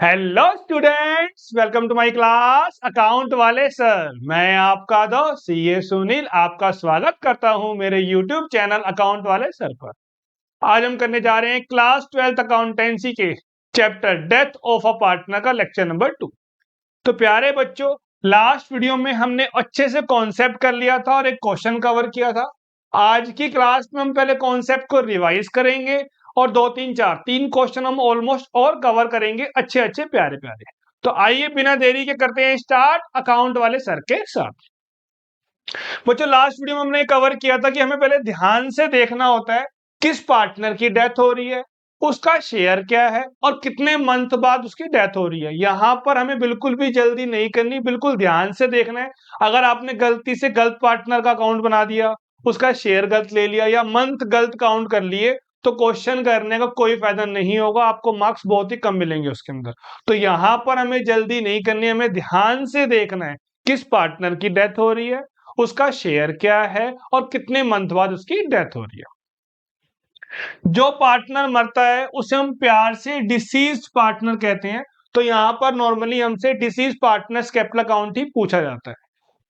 Hello students, welcome to my class account वाले sir. मैं आपका दोस्त सीए सुनील आपका स्वागत करता हूं मेरे यूट्यूब चैनल अकाउंट वाले सर पर। आज हम करने जा रहे हैं क्लास 12th अकाउंटेंसी के chapter death of a partner का लेक्चर नंबर 2। तो प्यारे बच्चों, लास्ट वीडियो में हमने अच्छे से कॉन्सेप्ट कर लिया था और एक क्वेश्चन कवर किया था। आज की क्लास में हम पहले कॉन्सेप्ट को रिवाइज करेंगे और तीन क्वेश्चन हम ऑलमोस्ट और कवर करेंगे, अच्छे अच्छे प्यारे प्यारे। तो आइए बिना देरी के करते हैं स्टार्ट अकाउंट वाले सर के साथ। बच्चों, लास्ट वीडियो में हमने कवर किया था कि हमें पहले ध्यान से देखना होता है किस पार्टनर की डेथ हो रही है, उसका शेयर क्या है और कितने मंथ बाद उसकी डेथ हो रही है। यहां पर हमें बिल्कुल भी जल्दी नहीं करनी, बिल्कुल ध्यान से देखना है। अगर आपने गलती से गलत पार्टनर का अकाउंट बना दिया, उसका शेयर गलत ले लिया या मंथ गलत काउंट कर लिए, तो क्वेश्चन करने का कोई फायदा नहीं होगा, आपको मार्क्स बहुत ही कम मिलेंगे उसके अंदर। तो यहां पर हमें जल्दी नहीं करनी, हमें ध्यान से देखना है किस पार्टनर की डेथ हो रही है, उसका शेयर क्या है और कितने मंथ बाद उसकी डेथ हो रही है। जो पार्टनर मरता है उसे हम प्यार से डिसीज पार्टनर कहते हैं। तो यहां पर नॉर्मली हमसे डिसीज पार्टनर्स कैपिटल अकाउंट ही पूछा जाता है।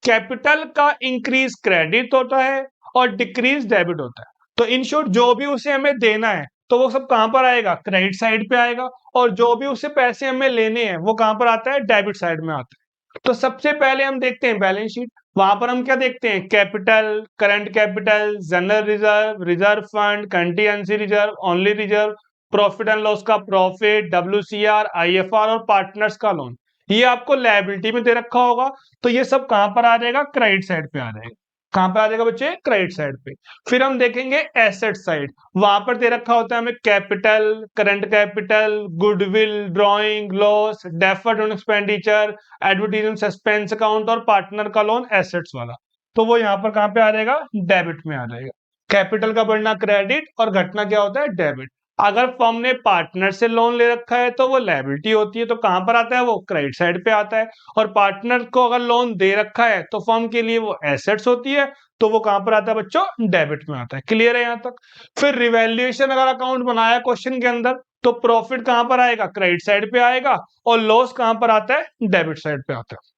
कैपिटल का इंक्रीज क्रेडिट होता है और डिक्रीज डेबिट होता है। तो इन शॉर्ट जो भी उसे हमें देना है तो वो सब कहां पर आएगा, क्रेडिट साइड पे आएगा, और जो भी उसे पैसे हमें लेने हैं वो कहां पर आता है, डेबिट साइड में आता है। तो सबसे पहले हम देखते हैं बैलेंस शीट। वहां पर हम क्या देखते हैं, capital, current capital, general reserve, reserve fund, contingency reserve, only reserve, profit and loss का प्रॉफिट, डब्ल्यूसीआर, आईएफआर और पार्टनर्स का लोन। ये आपको लायबिलिटी में दे रखा होगा। तो ये सब कहां पर आ जाएगा, क्रेडिट साइड पे आ जाएगा। कहां पे आ जाएगा बच्चे, क्रेडिट साइड पे। फिर हम देखेंगे एसेट साइड। वहां पर दे रखा होता है हमें capital, current capital, goodwill, drawing loss, deferred expenditure, advertisement suspense account और पार्टनर का लोन एसेट्स वाला। तो वो यहाँ पर कहां पे आ जाएगा, डेबिट में आ जाएगा। कैपिटल का बढ़ना क्रेडिट और घटना क्या होता है, डेबिट। अगर फर्म ने पार्टनर से लोन ले रखा है तो वो लायबिलिटी होती है, तो कहां पर आता है, वो क्रेडिट साइड पे आता है। और पार्टनर को अगर लोन दे रखा है तो फर्म के लिए वो एसेट्स होती है, तो वो कहां पर आता है बच्चों, डेबिट में आता है। क्लियर है यहां तक। फिर रिवैल्यूएशन अगर अकाउंट बनाया क्वेश्चन के अंदर, तो प्रॉफिट कहां पर आएगा, क्रेडिट साइड पे आएगा, और लॉस कहां पर आता है, डेबिट साइड पे आता है।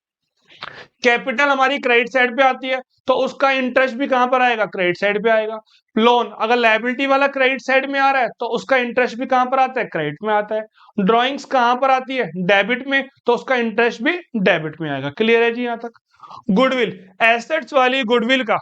कैपिटल हमारी क्रेडिट साइड पे आती है, तो उसका इंटरेस्ट भी कहां पर आएगा, क्रेडिट साइड पे आएगा। लोन अगर लायबिलिटी वाला क्रेडिट साइड में आ रहा है तो उसका इंटरेस्ट भी कहां पर आता है, क्रेडिट में आता है। ड्रॉइंग्स कहां पर आती है, डेबिट में, तो उसका इंटरेस्ट भी डेबिट में आएगा। क्लियर है जी यहां तक। गुडविल, एसेट्स वाली गुडविल का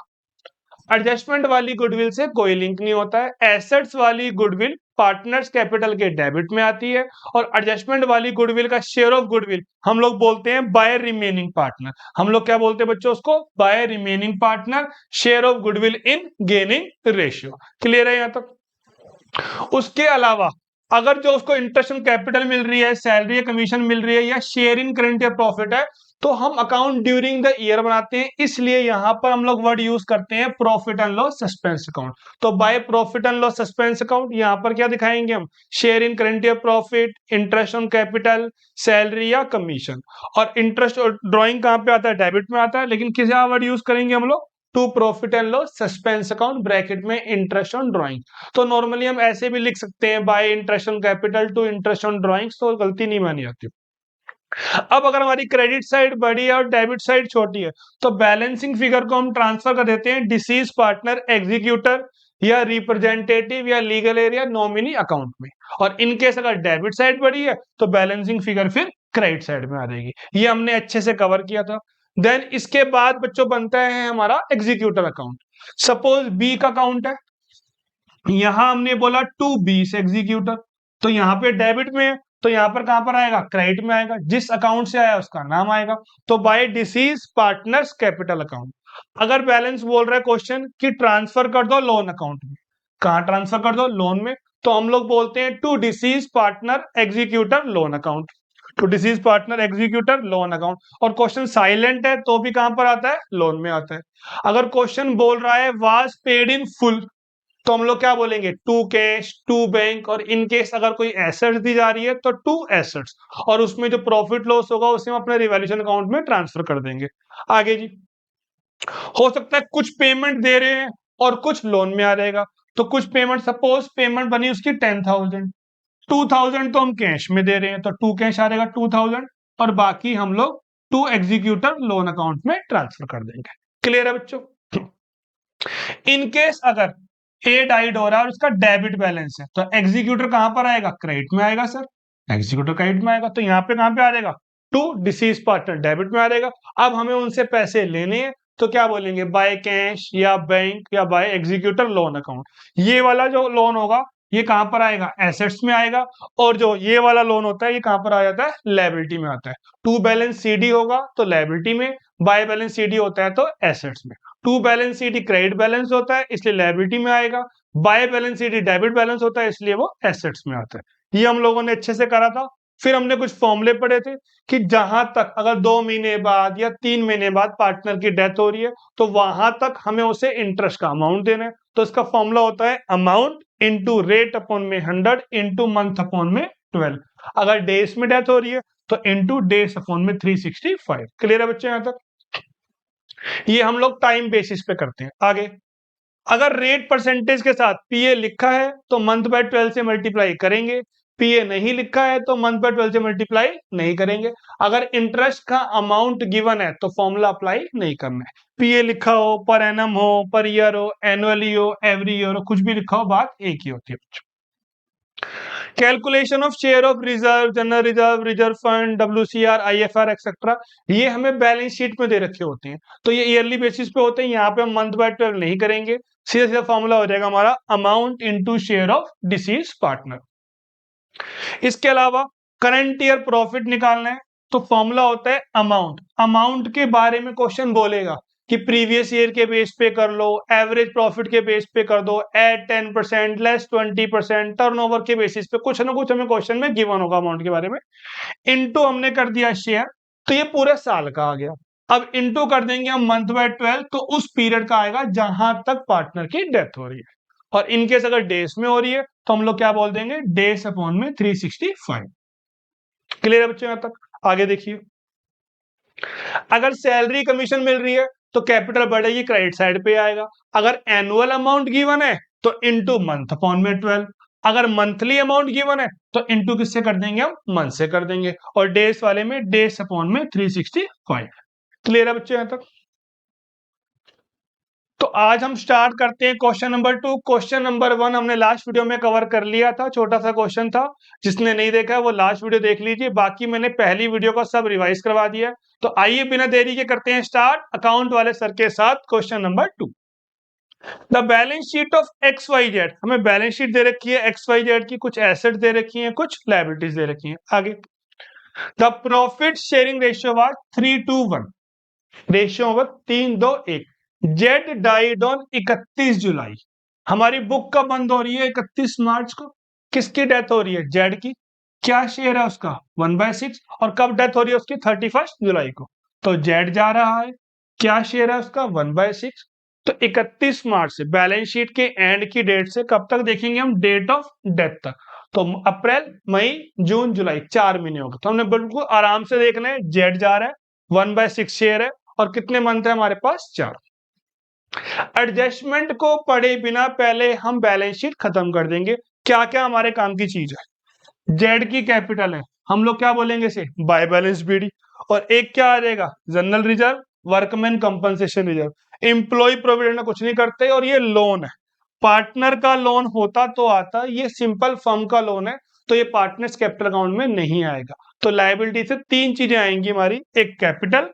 एडजस्टमेंट वाली गुडविल से कोई लिंक नहीं होता है। एसेट्स वाली गुडविल पार्टनर्स कैपिटल के डेबिट में आती है, और एडजस्टमेंट वाली गुडविल का शेयर ऑफ गुडविल हम लोग बोलते हैं बाय रिमेनिंग पार्टनर। हम लोग क्या बोलते हैं बच्चों, उसको by remaining partner, share of goodwill in gaining ratio. Clear है यहां तक। उसके अलावा अगर जो उसको इंटरेस्ट ऑन कैपिटल मिल रही है, सैलरी या कमीशन मिल रही है, या शेयर इन करंट या प्रॉफिट है, तो हम अकाउंट ड्यूरिंग द ईयर बनाते हैं। इसलिए यहां पर हम लोग वर्ड यूज करते हैं profit and loss suspense account. तो by profit and loss suspense account यहां पर क्या दिखाएंगे हम, शेयर इन करंट या profit, interest on capital, salary या कमीशन। और इंटरेस्ट और ड्रॉइंग कहां पे आता है, डेबिट में आता है, लेकिन किस वर्ड यूज करेंगे हम लोग, to profit and loss suspense account bracket में इंटरेस्ट ऑन ड्रॉइंग। तो नॉर्मली हम ऐसे भी लिख सकते हैं, by interest on capital to interest on drawings, तो गलती नहीं मानी जाती। अब अगर हमारी क्रेडिट साइड बड़ी है और डेबिट साइड छोटी है, तो बैलेंसिंग फिगर को हम ट्रांसफर कर देते हैं डिसीज पार्टनर एग्जीक्यूटर या रिप्रेजेंटेटिव या लीगल एरिया नॉमिनी अकाउंट में। और इनकेस अगर डेबिट साइड बड़ी है तो बैलेंसिंग फिगर फिर क्रेडिट साइड में आ जाएगी। ये हमने अच्छे से कवर किया था। देन इसके बाद बच्चों बनता है हमारा एग्जीक्यूटर अकाउंट। सपोज बी का अकाउंट है, यहां हमने बोला टू बी से एग्जीक्यूटर, तो यहाँ पे डेबिट में है, तो यहाँ पर कहां पर आएगा, क्रेडिट में आएगा, जिस अकाउंट से आया उसका नाम आएगा। तो by deceased partners capital account. अगर बैलेंस बोल रहा है क्वेश्चन कि ट्रांसफर कर दो लोन अकाउंट में, कहां ट्रांसफर कर दो, लोन में, तो हम लोग बोलते हैं to deceased partner executor loan account. To deceased partner executor loan account. और क्वेश्चन साइलेंट है तो भी कहां पर आता है, लोन में आता है। अगर क्वेश्चन बोल रहा है वाज पेड इन फुल, तो हम लोग क्या बोलेंगे, टू कैश, टू बैंक। और इन केस अगर कोई एसेट्स दी जा रही है तो टू एसेट्स, और उसमें जो प्रॉफिट लॉस होगा उसे हम अपने रिवैल्यूएशन अकाउंट में ट्रांसफर कर देंगे। आगे जी, हो सकता है कुछ पेमेंट दे रहे हैं और कुछ लोन में आ जाएगा। तो कुछ पेमेंट, सपोज पेमेंट बनी उसकी 10,000, 2000 तो हम कैश में दे रहे हैं, तो 2 कैश आ जाएगा 2000, और बाकी हम लोग 2 एग्जीक्यूटर लोन अकाउंट में ट्रांसफर कर देंगे। क्लियर है बच्चों? इन केस अगर ए डाइड हो रहा है और उसका डेबिट बैलेंस है, तो एग्जीक्यूटर कहां पर आएगा? क्रेडिट में आएगा सर, एग्जीक्यूटर क्रेडिट में आएगा, तो यहाँ पे कहां पे आ जाएगा? टू डिसीज पार्टनर डेबिट में आ जाएगा। अब हमें उनसे पैसे लेने हैं, तो क्या बोलेंगे? बाय कैश या बैंक या बाय एग्जीक्यूटर लोन अकाउंट। ये वाला जो लोन होगा ये कहां पर आएगा? एसेट्स में आएगा, और जो ये वाला लोन होता है ये कहां पर आ जाता है? लायबिलिटी में आता है। टू बैलेंस सीडी होगा तो लायबिलिटी में, बाय बैलेंस सीडी होता है तो एसेट्स में। To balance CD credit balance होता है इसलिए लायबिलिटी में आएगा, by balance CD debit balance होता है इसलिए वो एसेट्स में आता है। ये हम लोगों ने अच्छे से करा था। फिर हमने कुछ फॉर्मूले पढ़े थे कि जहां तक अगर 2 महीने बाद या 3 महीने बाद पार्टनर की डेथ हो रही है तो वहां तक हमें उसे इंटरेस्ट का अमाउंट देना है। तो इसका फॉर्मूला होता है अमाउंट इंटू रेट अपॉन में 100 इंटू मंथ अपॉन में 12। अगर डेज में डेथ हो रही है तो इंटू डेज अपॉन में 365। क्लियर है बच्चे यहां तक? ये हम लोग टाइम बेसिस पे करते हैं। आगे अगर रेट परसेंटेज के साथ पीए लिखा है तो मंथ बाय 12 से मल्टीप्लाई करेंगे, पीए नहीं लिखा है तो मंथ बाय 12 से मल्टीप्लाई नहीं करेंगे। अगर इंटरेस्ट का अमाउंट गिवन है तो फॉर्मूला अप्लाई नहीं करना है। पीए लिखा हो, पर एनम हो, पर ईयर हो, एनुअली हो, एवरी ईयर हो, कुछ भी लिखा हो, बात एक ही होती है। Calculation of share of reserve, general reserve, reserve fund, WCR, IFR etcetera, ये हमें बैलेंस शीट में दे रखे होते हैं, तो ये ईयरली बेसिस पे होते हैं। यहाँ पे हम मंथ बाय 12 नहीं करेंगे, सीधा सीधा फॉर्मूला हो जाएगा हमारा amount into share of disease partner. इसके अलावा करंट ईयर प्रॉफिट निकालना है तो फॉर्मूला होता है अमाउंट। अमाउंट के बारे में क्वेश्चन बोलेगा कि प्रीवियस ईयर के बेस पे कर लो, एवरेज प्रॉफिट के बेस पे कर दो, एट 10%, लेस 20%, टर्नओवर के बेसिस पे कुछ ना कुछ हमें क्वेश्चन में गिवन होगा अमाउंट के बारे में। इनटू हमने कर दिया शेयर, तो ये पूरे साल का आ गया। अब इनटू कर देंगे हम मंथ बाय 12, तो उस पीरियड का आएगा जहां तक पार्टनर की डेथ हो रही है। और इनकेस अगर डेज में हो रही है तो हम लोग क्या बोल देंगे? डेज अपॉन में 365। क्लियर है बच्चों यहां तक? आगे देखिए, अगर सैलरी कमीशन मिल रही है तो कैपिटल बढ़ेगी, क्रेडिट साइड पे आएगा। अगर एनुअल अमाउंट गिवन है तो इनटू मंथ अपॉन में 12। अगर मंथली अमाउंट गिवन है तो इनटू किससे कर देंगे? हम मंथ से कर देंगे, और डेज वाले में डेज अपॉन में 365। क्लियर है बच्चों यहां तक? तो आज हम स्टार्ट करते हैं क्वेश्चन नंबर 2। क्वेश्चन नंबर 1 हमने लास्ट वीडियो में कवर कर लिया था, छोटा सा क्वेश्चन था, जिसने नहीं देखा है वो लास्ट वीडियो देख लीजिए। बाकी मैंने पहली वीडियो का सब रिवाइज करवा दिया। तो आइए बिना देरी के करते हैं स्टार्ट अकाउंट वाले सर के साथ question number 2। The balance sheet of XYZ, हमें बैलेंस शीट दे रखी है XYZ की, कुछ एसेट दे रखी है, कुछ लायबिलिटीज दे रखी है। आगे the profit sharing ratio was 3:1, ratio होगा 3:2:1। जेड डाइड ऑन 31 जुलाई, हमारी बुक कब बंद हो रही है? 31 मार्च को। किसकी डेथ हो रही है? जेड की। क्या शेयर है उसका? 1/6। और कब डेथ हो रही है उसकी? 31 जुलाई को। तो जेड जा रहा है, क्या शेयर है उसका? 1/6। तो 31 मार्च से बैलेंस शीट के एंड की डेट से कब तक देखेंगे हम? डेट ऑफ डेथ तक। तो अप्रैल, मई, जून, जुलाई, 4 महीने होगा। तो हमने बिल्कुल आराम से देखना है, जेड जा रहा है, 1/6 शेयर है, और कितने मंथ है हमारे पास? 4। एडजस्टमेंट को पढ़े बिना पहले हम बैलेंस शीट खत्म कर देंगे। क्या क्या हमारे काम की चीज है? जेड की कैपिटल है, हम लोग क्या बोलेंगे इसे? By balance BD. और एक क्या आ जाएगा? General reserve, workman compensation reserve. Employ provident कुछ नहीं करते, और ये लोन है। पार्टनर का लोन होता तो आता, ये सिंपल फर्म का लोन है, तो ये पार्टनर्स कैपिटल अकाउंट में नहीं आएगा। तो लायबिलिटी से 3 चीजें आएंगी हमारी, एक कैपिटल,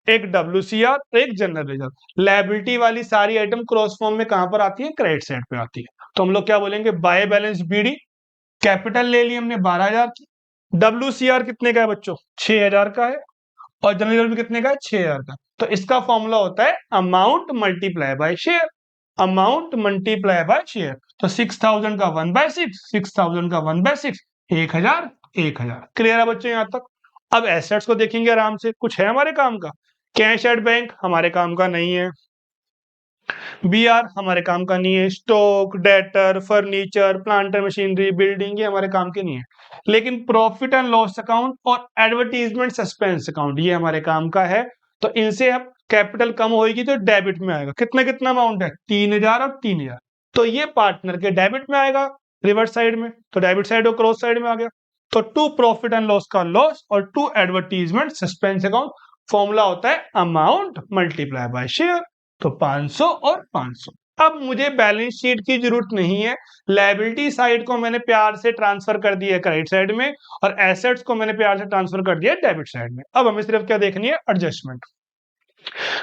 एक डब्ल्यूसीआर, एक जनरल रिजर्व। लायबिलिटी वाली सारी आइटम क्रॉस फॉर्म में कहां पर आती है? क्रेडिट साइड पे आती है। तो हम लोग क्या बोलेंगे? By balance BD. कैपिटल ले ली हमने 12,000 की, डब्ल्यूसीआर कितने का है बच्चों? 6,000 का है, और जनरल रिजर्व कितने का है? 6,000 का। तो इसका फॉर्मूला होता है amount multiply by share, amount multiply by share. तो 6,000 का 1/6, 6,000 का 1/6, 1,000, 1,000। क्लियर है बच्चों यहां तक? अब एसेट्स को देखेंगे आराम से, कुछ है हमारे काम का? कैश एट बैंक हमारे काम का नहीं है, बीआर हमारे काम का नहीं है, stock, debtor, furniture, plant and machinery, building, ये हमारे काम के नहीं है। लेकिन प्रॉफिट एंड लॉस अकाउंट और एडवर्टीजमेंट सस्पेंस अकाउंट ये हमारे काम का है। तो इनसे अब कैपिटल कम होगी तो डेबिट में आएगा। कितना कितना अमाउंट है? 3,000 और 3,000। तो ये पार्टनर के डेबिट में आएगा, रिवर्स साइड में, तो डेबिट साइड और क्रॉस साइड में आ गया। तो टू प्रॉफिट एंड लॉस का लॉस और to advertisement suspense account formula होता है अमाउंट मल्टीप्लाई बाय शेयर, तो 500 और 500। अब मुझे बैलेंस शीट की जरूरत नहीं है, लायबिलिटी साइड को मैंने प्यार से ट्रांसफर कर दिया है क्रेडिट साइड में और एसेट्स को मैंने प्यार से ट्रांसफर कर दिया है डेबिट साइड में। अब हमें सिर्फ क्या देखनी है, adjustment.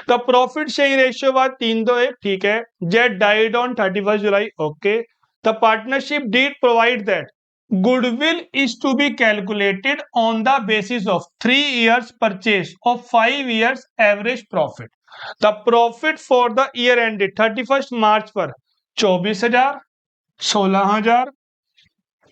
The profit sharing ratio was 3:1, ठीक है। Jet died on 31 July, okay. The partnership deed provide that goodwill is to be calculated on the basis of 3 years purchase of 5 years average profit. The profit for the year ended 31st मार्च पर 24,000, 16,000,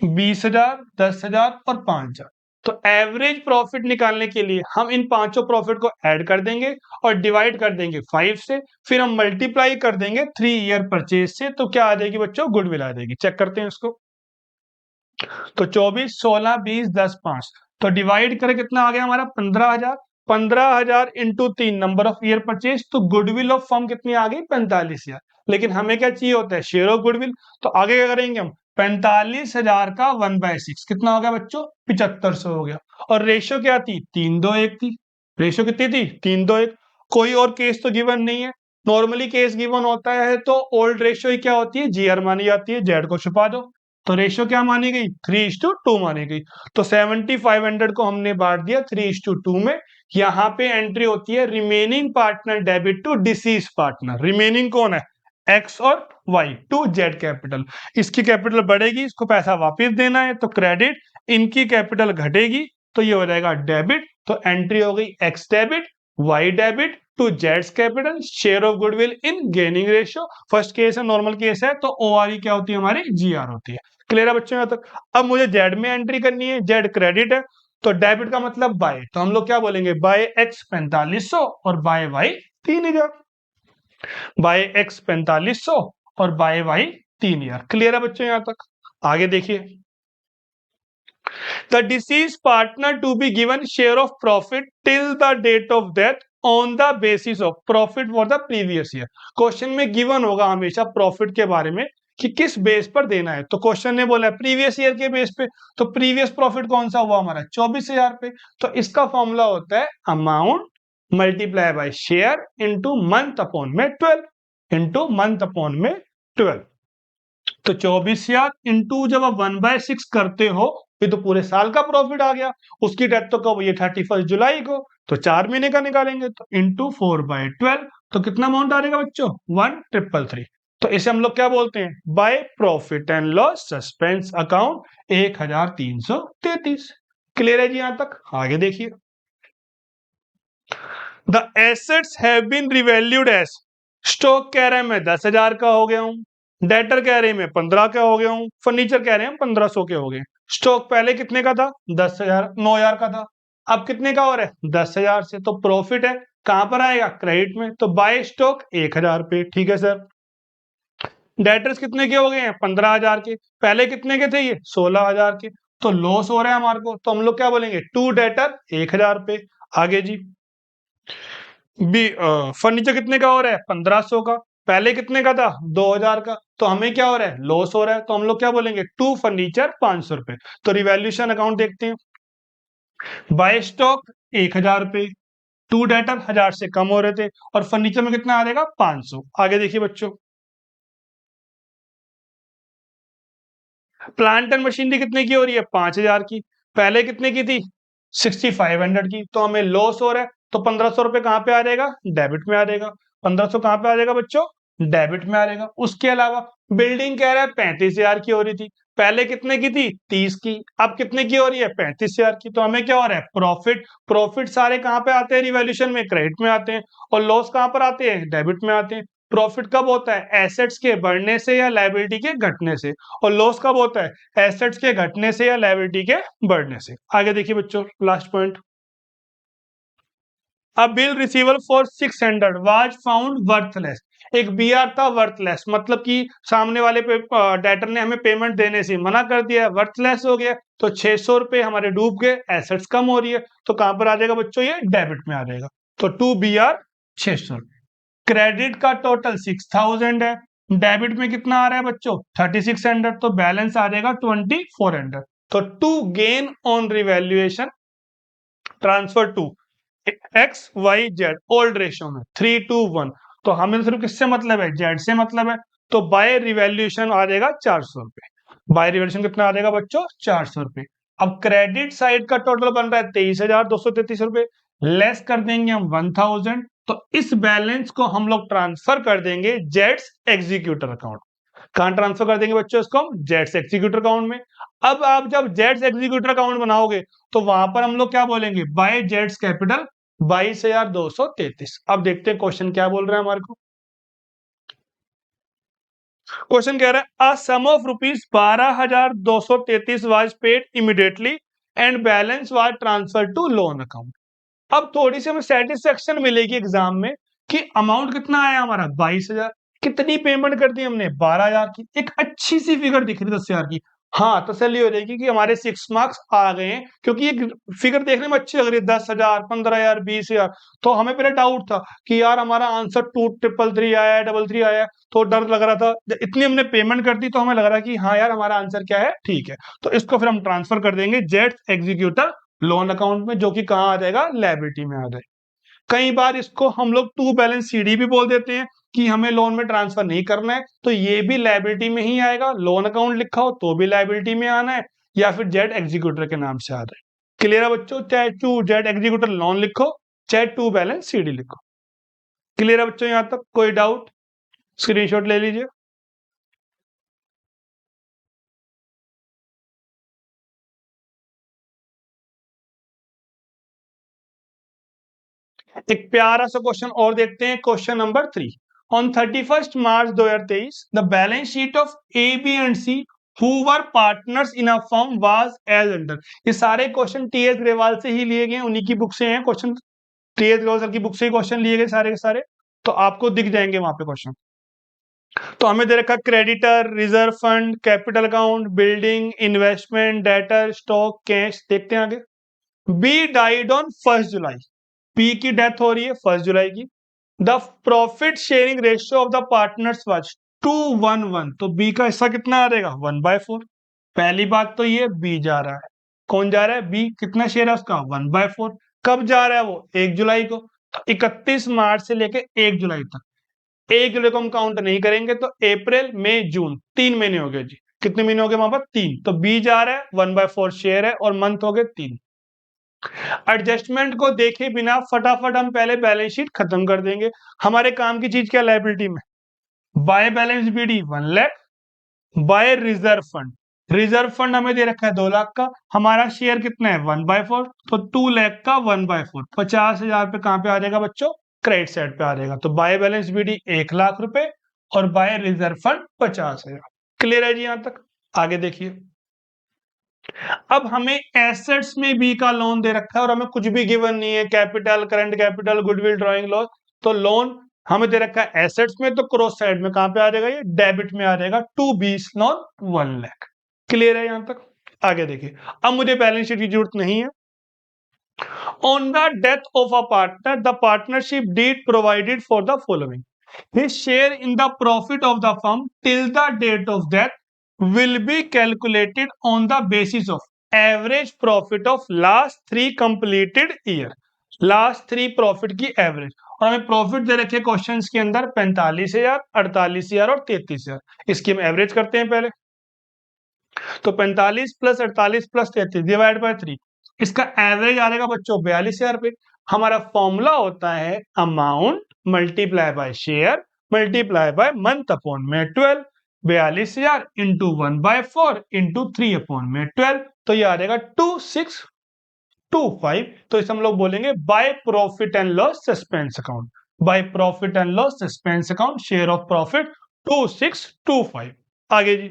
20,000, 10,000 और 5,000। तो average profit निकालने के लिए हम इन पांचों profit को add कर देंगे और डिवाइड कर देंगे 5 से, फिर हम मल्टीप्लाई कर देंगे 3 ईयर परचेज से, तो क्या आ जाएगी बच्चों, गुडविल आ जाएगी। चेक करते हैं इसको। तो 24, 16, 20, 10, 5, तो डिवाइड करें कितना आ गया हमारा, 15,000। 15,000 into 3 number of year purchase, तो गुडविल ऑफ फर्म कितनी आ गई, 45,000। लेकिन हमें क्या चाहिए होता है, शेयर ऑफ गुडविल। तो आगे क्या करेंगे हम, 45,000 का 1/6 कितना हो गया बच्चों, 7500 हो गया। और रेशियो क्या थी, 3:1 थी। रेशियो कितनी थी, 3:1। कोई और केस तो गिवन नहीं है। नॉर्मली केस गिवन होता है तो ओल्ड रेशियो ही क्या होती है, जीआर मानी जाती है, जेड को छुपा दो। तो रेशियो क्या मानी गई, 3:2 मानी गई। तो 7500 को हमने बांट दिया 3:2 में। यहाँ पे एंट्री होती है remaining partner debit to deceased partner. Remaining कौन है, एक्स और वाई टू जेड कैपिटल। इसकी कैपिटल बढ़ेगी, इसको पैसा वापस देना है, तो क्रेडिट। इनकी कैपिटल घटेगी तो ये हो जाएगा डेबिट। तो एंट्री हो गई X debit, Y debit to जेड्स capital, share of goodwill in gaining ratio. First case है, नॉर्मल केस है, तो ओआरई क्या होती है हमारी, जीआर होती है। क्लियर है बच्चों यहाँ तक। अब मुझे जेड में एंट्री करनी है, जेड क्रेडिट है, तो डेबिट का मतलब बाय, तो हम लोग क्या बोलेंगे, बाय एक्स 4500 और बाय वाई 3,000। बाय एक्स 4500 और बाय वाई 3,000। क्लियर है बच्चों यहाँ तक। आगे देखिए, the deceased partner to be given share of profit till the date of death on the basis of profit for the previous year. Question में given होगा हमेशा प्रॉफिट के बारे में कि किस बेस पर देना है। तो क्वेश्चन ने बोला प्रीवियस ईयर के बेस पे, तो प्रीवियस प्रॉफिट कौन सा हुआ हमारा, 24,000 पे। तो इसका फॉर्मूला होता है amount multiply by share into month upon में 12, इंटू मंथ अपॉन में 12। तो 24,000 इंटू जब आप 1/6 करते हो, ये तो पूरे साल का प्रॉफिट आ गया। उसकी डेथ तो कब हुई है, 31 जुलाई को, तो 4 महीने का निकालेंगे, तो इंटू 4/12, तो कितना अमाउंट आ जाएगा बच्चों, 1,333। तो इसे हम लोग क्या बोलते हैं, by profit and loss suspense account 1333। Clear है जी यहां तक। आगे देखिए, the assets have been revalued as, stock कह रहे हैं मैं 10,000 का हो गया हूं, डेटर कह रहे हैं मैं 15 का हो गया हूं, फर्नीचर कह रहे हैं 1500 के हो गए। स्टॉक पहले कितने का था, 10,000, 9,000 का था। अब कितने का और है, 10,000 से। तो प्रॉफिट है कहां पर आएगा, क्रेडिट में, तो बाय स्टॉक 1,000 पे, ठीक है सर। डेटर्स कितने के हो गए हैं, 15,000 के। पहले कितने के थे ये, 16,000 के। तो लॉस हो रहा है हमारे को, तो हम लोग क्या बोलेंगे, टू डेटर 1,000 पे। आगे जी, बी फर्नीचर कितने का हो रहा है, 1,500 का। पहले कितने का था, 2,000 का। तो हमें क्या हो रहा है, लॉस हो रहा है, तो हम लोग क्या बोलेंगे, टू फर्नीचर 500 रुपए। तो रिवैल्यूएशन अकाउंट देखते हैं, बाय स्टॉक 1,000 रुपए, टू डेटर 1,000 से कम हो रहे थे, और फर्नीचर में कितना आ जाएगा, 500। आगे देखिए बच्चों, प्लांट एंड मशीनरी कितने की हो रही है, 5,000 की। पहले कितने की थी, 6,500 की। तो हमें लॉस हो रहा है, तो 1,500 रुपए कहां पे आ जाएगा, डेबिट में आ जाएगा। 1,500 कहां पे आ जाएगा बच्चों, डेबिट में आ जाएगा। उसके अलावा बिल्डिंग कह रहा है 35,000 की हो रही थी, पहले कितने की थी, 30 की। अब कितने की हो रही है, 35,000 की। तो हमें क्या हो रहा है, प्रॉफिट। प्रॉफिट सारे कहां पे आते हैं, रिवैल्यूएशन में क्रेडिट में आते हैं, और लॉस कहां पर आते हैं, डेबिट में आते हैं। प्रॉफिट कब होता है, एसेट्स के बढ़ने से या लायबिलिटी के घटने से, और लॉस कब होता है, एसेट्स के घटने से या लायबिलिटी के बढ़ने से। आगे देखिए बच्चों, last point, a bill receivable for 600 was found worthless. एक बीआर था वर्थलेस, मतलब कि सामने वाले पे डेटर ने हमें पेमेंट देने से मना कर दिया, वर्थलेस हो गया। तो 600 रुपए हमारे डूब गए, एसेट्स कम हो रही है, तो कहां पर आ जाएगा बच्चों, ये डेबिट में आ जाएगा। तो टू बीआर 600। क्रेडिट का टोटल 6,000 है, डेबिट में कितना आ रहा है बच्चों 3600, तो बैलेंस आ जाएगा 2400। तो to gain on revaluation transfer to X Y Z old ratio में 3:1। तो हमें सिर्फ किससे मतलब है, जेड से मतलब है। तो बाय रिवैल्यूएशन आ जाएगा 400 रुपए। बाय रिवैल्यूएशन कितना आ जाएगा बच्चों 400 रुपए। अब क्रेडिट साइड का टोटल बन रहा है 23,233 रुपए, लेस कर देंगे हम 1000। तो इस बैलेंस को हम लोग ट्रांसफर कर देंगे जेड्स एग्जीक्यूटर अकाउंट। कहां ट्रांसफर कर देंगे बच्चों इसको, हम जेड्स एग्जीक्यूटर अकाउंट में। अब आप जब जेड्स एग्जीक्यूटर अकाउंट बनाओगे तो वहां पर हम लोग क्या बोलेंगे, बाय जेड्स कैपिटल 22,233। अब देखते हैं क्वेश्चन क्या बोल रहा है हमारे को। क्वेश्चन कह रहा है a sum of rupees 12,233 was paid immediately and balance was transfer to loan account. अब थोड़ी सी हमें सेटिस्फेक्शन मिलेगी एग्जाम में कि अमाउंट कितना आया हमारा 22,000। कितनी पेमेंट कर दी हमने 12,000 की, एक अच्छी सी फिगर दिख रही 10,000 की। हाँ, तसल्ली हो जाएगी कि हमारे 6 मार्क्स आ गए हैं, क्योंकि ये फिगर देखने में अच्छी लग रही है 10,000, 15,000, 20,000। तो हमें पहले डाउट था कि यार हमारा आंसर 2,333 आया है, 333 आया है। तो डर लग रहा था, इतनी हमने पेमेंट कर दी तो हमें लग रहा है कि हाँ यार हमारा आंसर क्या है, ठीक है। तो इसको फिर हम ट्रांसफर कर देंगे जेट एग्जीक्यूटर लोन अकाउंट में, जो कि कहाँ आ जाएगा, लायबिलिटी में आ जाएगा। कई बार इसको हम लोग टू बैलेंस सीडी भी बोल देते हैं कि हमें लोन में ट्रांसफर नहीं करना है, तो ये भी लायबिलिटी में ही आएगा। लोन अकाउंट लिखा हो तो भी लायबिलिटी में आना है, या फिर जेड एग्जीक्यूटर के नाम से आ रहा है। क्लियर है बच्चों, चाहे टू जेड एग्जीक्यूटर लोन लिखो चाहे टू बैलेंस सीडी लिखो। क्लियर है बच्चों, यहां तक कोई डाउट, स्क्रीनशॉट ले लीजिए। एक प्यारा सा क्वेश्चन और देखते हैं, question number 3। On 31 March 2023 the balance sheet of A B and C who were partners in a firm was as under. ये सारे क्वेश्चन टीएस ग्रेवाल से ही लिए गए, उन्हीं की बुक से हैं क्वेश्चन। टीएस ग्रेवाल सर की बुक से ही क्वेश्चन लिए गए सारे के सारे, तो आपको दिख जाएंगे वहां पे क्वेश्चन। तो हमें दे रखा creditor, reserve fund, capital account, building, investment, debtor, stock, cash. देखते हैं आगे। B died on 1 July. P की डेथ हो रही है 1 जुलाई की। The profit sharing ratio of the partners was 2:1:1। तो बी का हिस्सा कितना आ जाएगा 1/4। पहली बात तो ये बी जा रहा है, कौन जा रहा है, बी। कितना शेयर है उसका 1/4। कब जा रहा है वो 1 जुलाई को। तो 31 मार्च से लेके 1 जुलाई तक। 1 जुलाई को हम काउंट नहीं करेंगे, तो अप्रैल मई जून 3 महीने हो गए जी। कितने महीने हो गए वहां पर, 3। तो बी जा रहा है 1/4 शेयर है, और मंथ हो गए 3। एडजस्टमेंट को देखे बिना फटाफट हम पहले बैलेंस शीट खत्म कर देंगे। हमारे काम की चीज क्या, लायबिलिटी में by balance BD 1 lakh, by reserve fund. Reserve fund हमें दे रखा है 2 लाख का, हमारा शेयर कितना है 1/4। तो 2 लाख का 1/4 50,000 पे कहां पे आ जाएगा बच्चों, क्रेडिट साइड पे आ जाएगा। तो बाय बैलेंस बीडी 1 लाख रुपए और बाय रिजर्व फंड 50,000। क्लियर है जी यहां तक, आगे देखिए। अब हमें एसेट्स में बी का लोन दे रखा है और हमें कुछ भी गिवन नहीं है, capital, current capital, goodwill, drawing loss. तो लोन हमें दे रखा है एसेट्स में, तो क्रॉस साइड में कहां पे आ जाएगा, ये डेबिट में आ जाएगा। टू बीस लोन 1 लाख। क्लियर है यहां तक, आगे देखिए। अब मुझे बैलेंस शीट की जरूरत नहीं है। On the death of a partner the partnership deed provided for the following. His share in the profit of the firm till the date of death will be calculated on the basis of average profit of last 3 completed year। Last 3 profit की average, और हमें profit दे रखे questions के अंदर 45,000, 48,000 और 33,000। इसकी हम average करते हैं पहले। तो 45 प्लस 48 प्लस 33 डिवाइड बाय 3, इसका एवरेज आ जाएगा बच्चों 42,000 रुपए। हमारा फॉर्मूला होता है amount multiply by share multiply by month upon में 12। 42,000 इंटू 1/4 इंटू 3/12, तो ये आ जाएगा 2625। तो इसे हम लोग बोलेंगे bye profit and loss suspense account. Bye profit and loss suspense account, share of profit 2625। आगे जी।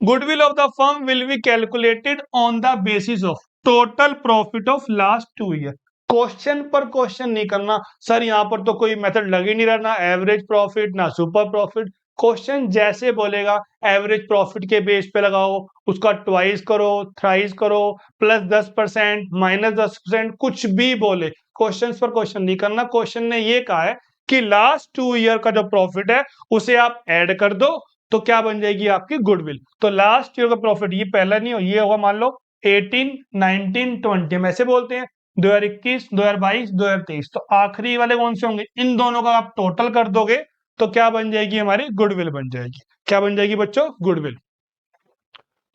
Goodwill of the firm will be calculated on the basis of total profit of last 2 year। Question पर question नहीं करना sir, यहां पर तो कोई method लग ही नहीं रहा, ना एवरेज प्रॉफिट ना सुपर प्रॉफिट। क्वेश्चन जैसे बोलेगा एवरेज प्रॉफिट के बेस पे लगाओ, उसका ट्वाइस करो, थ्राइस करो, प्लस 10% माइनस 10%, कुछ भी बोले, क्वेश्चन पर क्वेश्चन नहीं करना। क्वेश्चन ने ये कहा है कि लास्ट 2 ईयर का जो प्रॉफिट है उसे आप ऐड कर दो तो क्या बन जाएगी आपकी गुडविल। तो लास्ट ईयर का प्रॉफिट ये पहला नहीं हो, ये होगा मान लो 18, 19, 20 हम ऐसे बोलते हैं 2021, 2022, 2023। तो आखिरी वाले कौन से होंगे, इन दोनों का आप टोटल कर दोगे तो क्या बन जाएगी हमारी गुडविल बन जाएगी। क्या बन जाएगी बच्चों, गुडविल।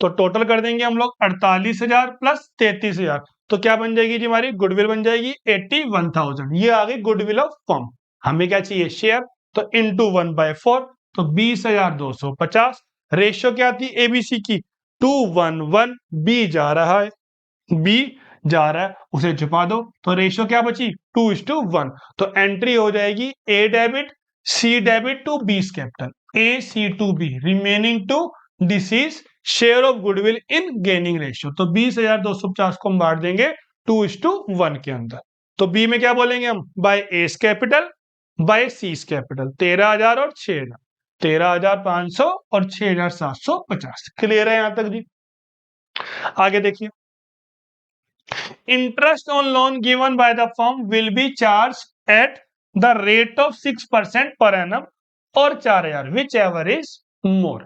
तो टोटल कर देंगे हम लोग 48,000 प्लस 33,000, तो क्या बन जाएगी जी हमारी गुडविल बन जाएगी 81,000। ये आ गई गुडविल ऑफ फर्म। हमें क्या चाहिए, शेयर। तो इंटू 1/4 तो 20,250। रेशियो क्या थी एबीसी की, 2:1:1। बी जा रहा है, बी जा रहा है, उसे छुपा दो। तो रेशियो क्या बची, 2:1। तो एंट्री हो जाएगी A debit C debit to B capital, A C to B remaining to this is share of goodwill in gaining ratio. तो 20,250 को हम बांट देंगे 2:1 के अंदर। तो बी में क्या बोलेंगे हम, by S capital by C capital. 13,000 और 6,000, 13,500 और 6,750। क्लियर है यहां तक जी। आगे देखिए, interest on loan given by the firm will be charged at the rate of 6% per annum or 4,000 whichever is more।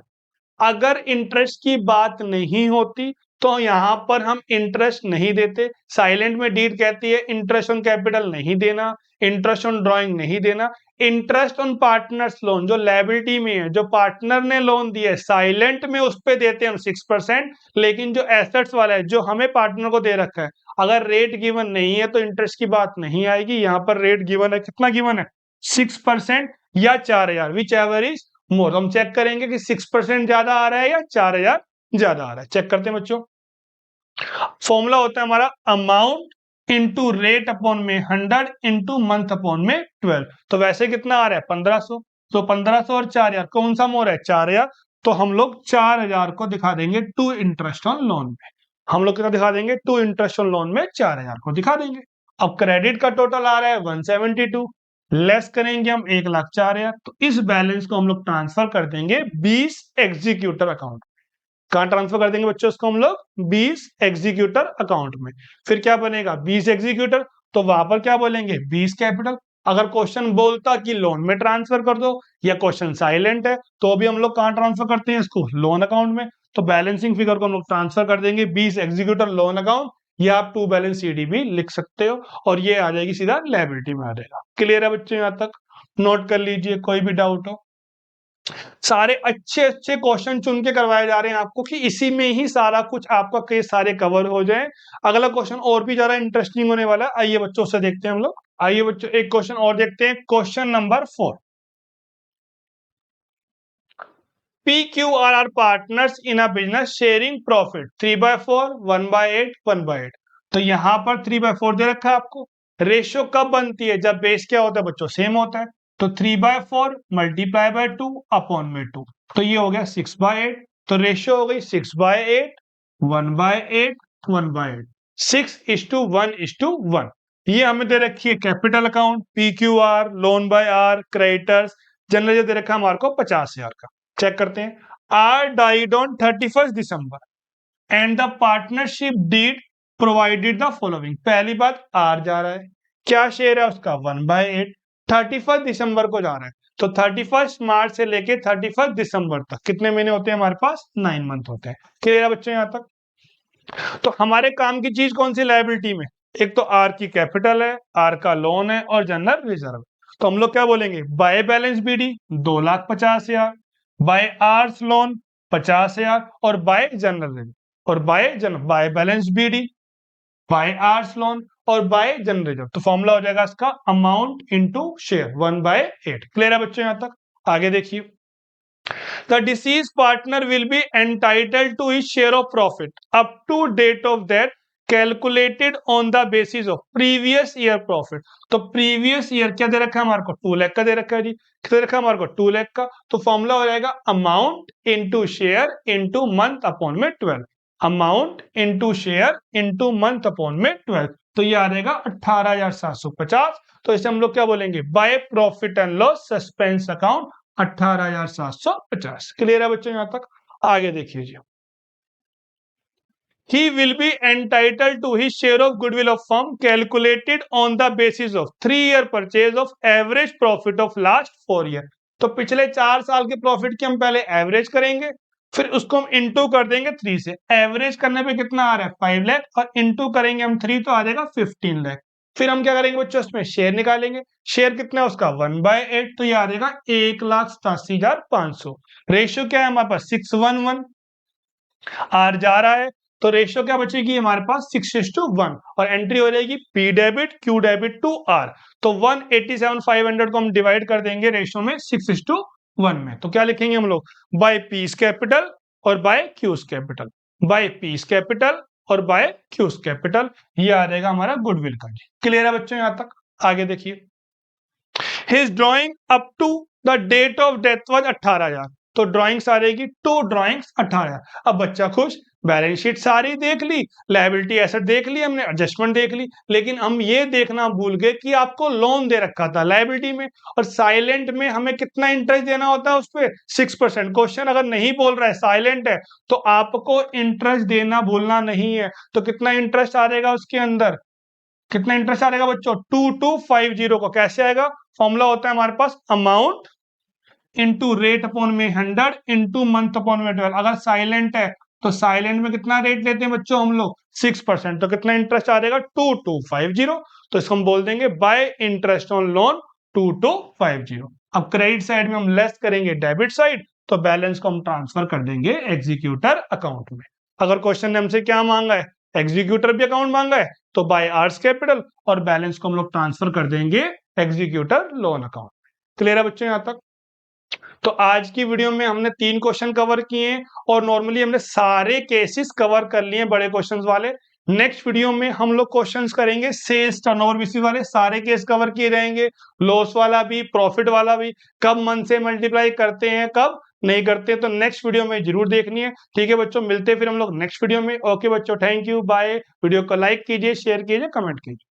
अगर इंटरेस्ट की बात नहीं होती तो यहां पर हम इंटरेस्ट नहीं देते। साइलेंट में डीड कहती है इंटरेस्ट ऑन कैपिटल नहीं देना, इंटरेस्ट ऑन ड्राइंग नहीं देना। इंटरेस्ट ऑन पार्टनर्स लोन जो लायबिलिटी में है, जो पार्टनर ने लोन दिया है, साइलेंट में उस पर देते हैं हम 6%। लेकिन जो एसेट्स वाला है जो हमें पार्टनर को दे रखा है, अगर रेट गिवन नहीं है तो इंटरेस्ट की बात नहीं आएगी। यहां पर रेट गिवन है, कितना गिवन है, 6% या 4,000 विच एवर इज मोर। हम चेक करेंगे कि 6% ज्यादा आ रहा है या 4,000 ज्यादा आ रहा है। चेक करते हैं बच्चों। फॉर्मूला होता है हमारा अमाउंट इंटू रेट अपॉन में 100 इंटू मंथ अपॉन में 12। तो वैसे कितना आ रहा है 1,500। तो 1,500 और 4,000 कौन सा मोर है, 4,000। तो हम लोग 4,000 को दिखा देंगे टू इंटरेस्ट ऑन लोन में। हम लोग क्या दिखा देंगे, टू इंटरेस्ट ऑन लोन में 4,000 को दिखा देंगे। अब क्रेडिट का टोटल आ रहा है 172, लेस करेंगे हम 1,04,000। तो इस बैलेंस को हम लोग ट्रांसफर कर देंगे 20 एग्जीक्यूटर अकाउंट। कहां ट्रांसफर कर देंगे बच्चों इसको हम लोग, 20 एग्जीक्यूटर अकाउंट में। फिर क्या बनेगा 20 एग्जीक्यूटर, तो वहां पर क्या बोलेंगे 20 कैपिटल। अगर क्वेश्चन बोलता कि लोन में ट्रांसफर कर दो या क्वेश्चन साइलेंट है तो भी हम लोग कहां ट्रांसफर करते हैं इसको, लोन अकाउंट में। तो बैलेंसिंग फिगर को हम लोग ट्रांसफर कर देंगे 20 एग्जीक्यूटर लोन अकाउंट, या आप टू बैलेंस सीडी भी लिख सकते हो और ये आ जाएगी सीधा लायबिलिटी में आ जाएगा। क्लियर है बच्चों यहां तक, नोट कर लीजिए कोई भी डाउट हो। सारे अच्छे अच्छे क्वेश्चन चुन के करवाए जा रहे हैं आपको कि इसी में ही सारा कुछ आपका केस सारे कवर हो जाए। अगला क्वेश्चन और भी ज्यादा इंटरेस्टिंग होने वाला है, आइए बच्चों से देखते हैं हम लोग। आइए बच्चों एक क्वेश्चन और देखते हैं, question number 4। PQR are partners in a business sharing profit 3/4, 1/8, 1/8। तो यहां पर 3/4 दे रखा है आपको। रेशियो कब बनती है, जब बेस क्या होता है बच्चों, सेम होता है। तो 3/4 मल्टीप्लाई बाय 2 अपॉन में 2, तो ये हो गया 6/8। तो रेशियो हो गई 6/8, 1/8, 1/8, 6:1:1। ये हमें दे रखी है capital account PQR, loan by R, creditors, general दे रखा है हमारे को 50,000 का। चेक करते हैं, R died on 31 December and the partnership deed provided the following. पहली बात आर जा रहा है, क्या शेयर है उसका 1/8, 31 दिसंबर को जा रहा है। तो 31 मार्च से लेके 31 दिसंबर तक कितने महीने होते हैं हमारे पास, 9 मंथ होते हैं। क्लियर है बच्चों यहां तक। तो हमारे काम की चीज कौन सी लायबिलिटी में, एक तो आर की कैपिटल है, आर का लोन है और जनरल रिजर्व। तो हम लोग क्या बोलेंगे, by balance BD 2,50,000, by R's loan 50,000 और बाय जनरल रिजर्व, और by balance BD, by R's loan और बाय जनरल रिजर्व। तो फॉर्मूला हो जाएगा इसका अमाउंट इंटू शेयर 1/8। क्लियर है बच्चों यहां तक। आगे देखिए, the deceased partner will be entitled to his share of profit up to date of that calculated on the basis of previous year profit। तो previous year क्या दे रखा है हमारे को, 2 लाख का दे रखा है जी। कितना दे रखा है हमारे को, 2 लाख का। तो फॉर्मूला हो जाएगा amount into share into month upon में 12, amount into share into month upon में 12। तो ये आ जाएगा 18,750। तो इसे हम लोग क्या बोलेंगे, bye profit and loss suspense account 18,750। Clear है बच्चों यहां तक। आगे देखिए जी, he will be entitled to his share of goodwill of firm calculated on the basis of 3-year purchase of average profit of last 4 year। तो पिछले 4 साल के प्रॉफिट की हम पहले एवरेज करेंगे, फिर उसको हम इंटू कर देंगे 3 से। एवरेज करने पे कितना आ रहा है 5 लाख और इंटू करेंगे हम 3 तो आ जाएगा 15 लाख। फिर हम क्या करेंगे बच्चों, उसमें शेयर निकालेंगे। शेयर कितना है उसका 1/8, तो ये आ जाएगा 1,87,500। रेशियो क्या है हमारे पास 6:1 आर जा रहा है, तो रेशियो क्या बचेगी हमारे पास 6:1 और एंट्री हो जाएगी P debit Q debit to R. तो 187,500 को हम डिवाइड कर देंगे रेशियो में 6:1 में। तो क्या लिखेंगे हम लोग, बाय पीस कैपिटल और by Q's capital, by P's capital और बाय क्यूज कैपिटल। ये आ जाएगा हमारा गुडविल का। क्लियर है बच्चों यहां तक? आगे देखिए, his drawing up to the date of death was 18,000। तो ड्राइंग्स आ रहेगी टू ड्राइंग्स 18,000। अब बच्चा खुश, बैलेंस शीट सारी देख ली, लायबिलिटी एसेट देख ली हमने, एडजस्टमेंट देख ली, लेकिन हम ये देखना भूल गए कि आपको लोन दे रखा था लायबिलिटी में, और साइलेंट में हमें कितना इंटरेस्ट देना होता है उस पर 6%। क्वेश्चन अगर नहीं बोल रहा है साइलेंट है तो आपको इंटरेस्ट देना भूलना नहीं है। तो कितना इंटरेस्ट आ जाएगा उसके अंदर, कितना इंटरेस्ट आ जाएगा बच्चों 2250 को कैसे आएगा, फॉर्मूला होता है हमारे पास अमाउंट इंटू रेट अपॉन में 100 इंटू मंथ अपॉन में 12। अगर साइलेंट है तो साइलेंट में कितना रेट लेते हैं बच्चों हम लोग 6%, तो कितना इंटरेस्ट आ जाएगा 2250। तो इसको हम बोल देंगे बाय इंटरेस्ट ऑन लोन 2250। अब क्रेडिट साइड में हम लेस करेंगे डेबिट साइड, तो बैलेंस को हम ट्रांसफर कर देंगे एग्जीक्यूटर अकाउंट में। अगर क्वेश्चन ने हमसे क्या मांगा है, एग्जीक्यूटर भी अकाउंट मांगा है, तो बाय आर्स कैपिटल और बैलेंस को हम लोग ट्रांसफर कर देंगे एग्जीक्यूटर लोन अकाउंट। क्लियर है बच्चों यहां तक? तो आज की वीडियो में हमने 3 क्वेश्चन कवर किए हैं और नॉर्मली हमने सारे केसेस कवर कर लिए बड़े क्वेश्चंस वाले। नेक्स्ट वीडियो में हम लोग क्वेश्चंस करेंगे सेल्स टर्नओवर बेसिस वाले, सारे केस कवर किए रहेंगे, लॉस वाला भी प्रॉफिट वाला भी, कब मंथ से मल्टीप्लाई करते हैं कब नहीं करते, तो नेक्स्ट वीडियो में जरूर देखनी है। ठीक है बच्चों, मिलते हैं फिर हम लोग नेक्स्ट वीडियो में। ओके बच्चों, थैंक यू, बाय। वीडियो को लाइक कीजिए, शेयर कीजिए, कमेंट कीजिए।